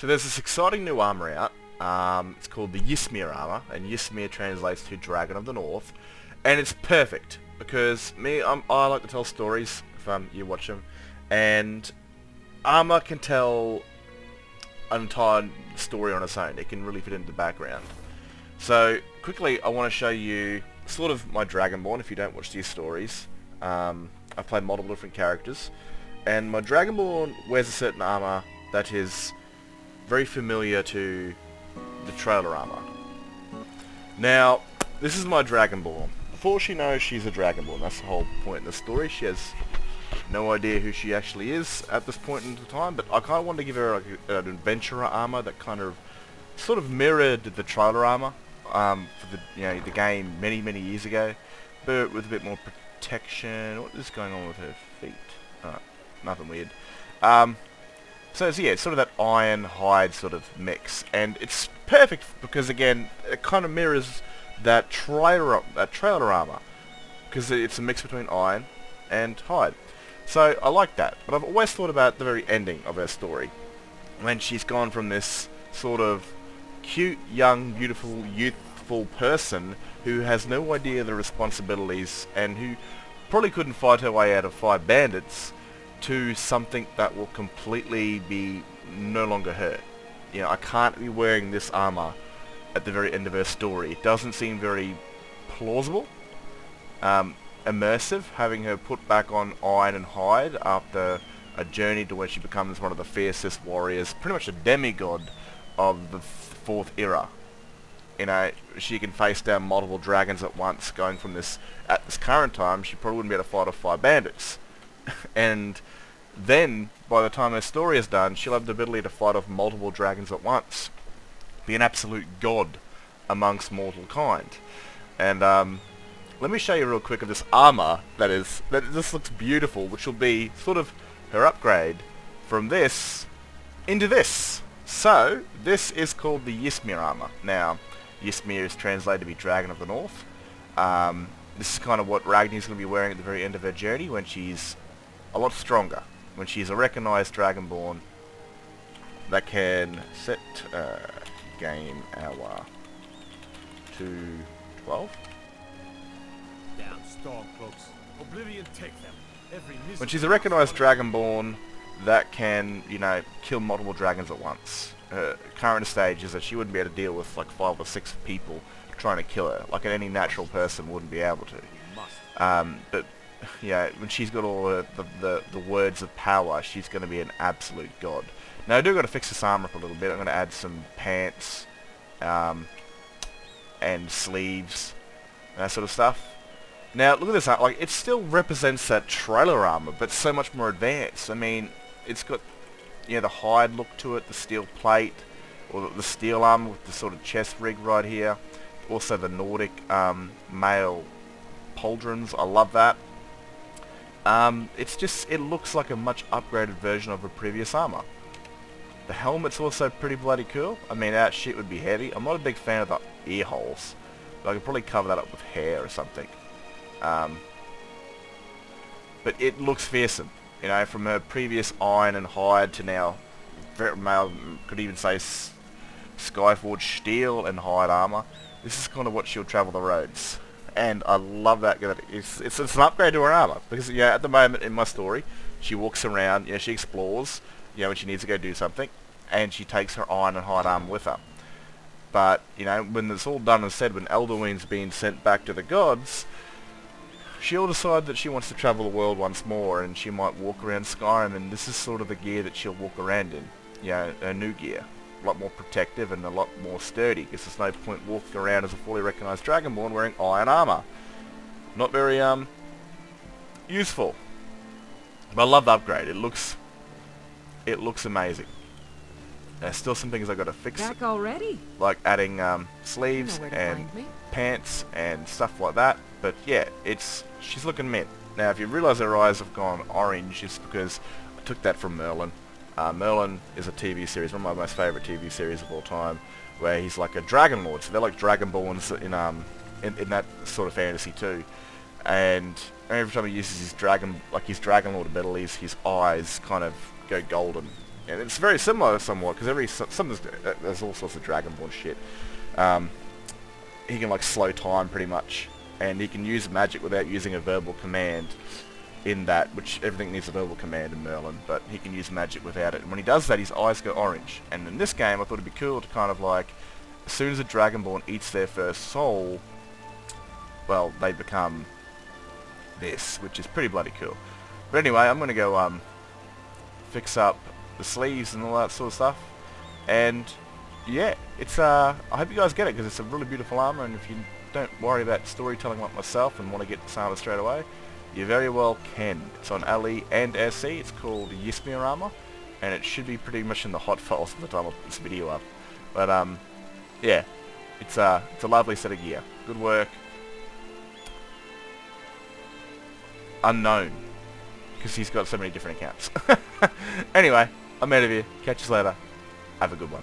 So there's this exciting new armor out. It's called the Ysmir armor, and Ysmir translates to Dragon of the North, and it's perfect because I like to tell stories if you watch them, and armor can tell an entire story on its own. It can really fit into the background. So quickly, I want to show you sort of my Dragonborn. If you don't watch these stories, I've played multiple different characters, and my Dragonborn wears a certain armor that is very familiar to the trailer armor. Now, this is my Dragonborn. Before she knows she's a Dragonborn, that's the whole point in the story. She has no idea who she actually is at this point in time, but I kind of wanted to give her like an adventurer armor that kind of sort of mirrored the trailer armor for the game many years ago, but with a bit more protection. What is going on with her feet? Nothing weird. So it's sort of that iron hide sort of mix, and it's perfect because again it kind of mirrors that trailer armor because it's a mix between iron and hide. So I like that, but I've always thought about the very ending of her story when she's gone from this sort of cute, young, beautiful, youthful person who has no idea the responsibilities and who probably couldn't fight her way out of 5 bandits to something that will completely be no longer her. You know, I can't be wearing this armor at the very end of her story. It doesn't seem very plausible, immersive, having her put back on iron and hide after a journey to where she becomes one of the fiercest warriors, pretty much a demigod of the 4th era. You know, she can face down multiple dragons at once, going from this, at this current time, she probably wouldn't be able to fight off 5 bandits. And then, by the time her story is done, she'll have the ability to fight off multiple dragons at once. Be an absolute god amongst mortal kind. And let me show you real quick of this armor that just looks beautiful, which will be sort of her upgrade from this into this. So, this is called the Ysmir armor. Now, Ysmir is translated to be Dragon of the North. This is kind of what Ragni's going to be wearing at the very end of her journey when she's a lot stronger. When she's a recognized Dragonborn that can set game hour to 12. Damn Stormcloaks. Oblivion take them. When she's a recognized Dragonborn that can, you know, kill multiple dragons at once. Her current stage is that she wouldn't be able to deal with like 5 or 6 people trying to kill her, like any natural person wouldn't be able to. But yeah, when she's got all the words of power, she's going to be an absolute god. Now I do got to fix this armor up a little bit. I'm going to add some pants and sleeves and that sort of stuff. Now look at this, like it still represents that trailer armor, but so much more advanced. I mean, it's got the hide look to it, the steel plate, or the steel armor with the sort of chest rig right here. Also the Nordic mail pauldrons, I love that. It looks like a much upgraded version of a previous armor. The helmet's also pretty bloody cool. I mean, that shit would be heavy. I'm not a big fan of the ear holes, but I could probably cover that up with hair or something. But it looks fearsome. You know, from her previous iron and hide to now, could even say Skyforged steel and hide armor. This is kind of what she'll travel the roads. And I love that. It's an upgrade to her armor. Because, at the moment in my story, she walks around, she explores, when she needs to go do something. And she takes her iron and hide armor with her. But, when it's all done and said, when Elderwin's being sent back to the gods, she'll decide that she wants to travel the world once more, and she might walk around Skyrim, and this is sort of the gear that she'll walk around in. Her new gear. A lot more protective and a lot more sturdy, because there's no point walking around as a fully recognized Dragonborn wearing iron armor. Not very, useful. But I love the upgrade. It looks amazing. There's still some things I gotta fix. Back already? Like adding, sleeves You know where to and find me. pants and stuff like that. But yeah, she's looking mint. Now, if you realise her eyes have gone orange, it's because I took that from Merlin. Merlin is a TV series, one of my most favourite TV series of all time, where he's like a dragon lord. So they're like dragonborns in that sort of fantasy too. And every time he uses his dragon lord abilities, his eyes kind of go golden. And it's very similar somewhat, because there's all sorts of Dragonborn shit. He can like slow time pretty much, and he can use magic without using a verbal command in that, which everything needs a verbal command in Merlin, but he can use magic without it. And when he does that, his eyes go orange. And in this game, I thought it'd be cool to kind of like, as soon as a Dragonborn eats their first soul, well, they become this, which is pretty bloody cool. But anyway, I'm gonna go fix up the sleeves and all that sort of stuff. And yeah, it's I hope you guys get it, because it's a really beautiful armor, and if you don't worry about storytelling like myself and want to get this armor straight away, you very well can. It's on LE and SC. It's called Ysmir armor, and it should be pretty much in the hot files at the time of this video up. But yeah, it's a lovely set of gear. Good work. Unknown, because he's got so many different accounts. Anyway, I'm out of here. Catch you later. Have a good one.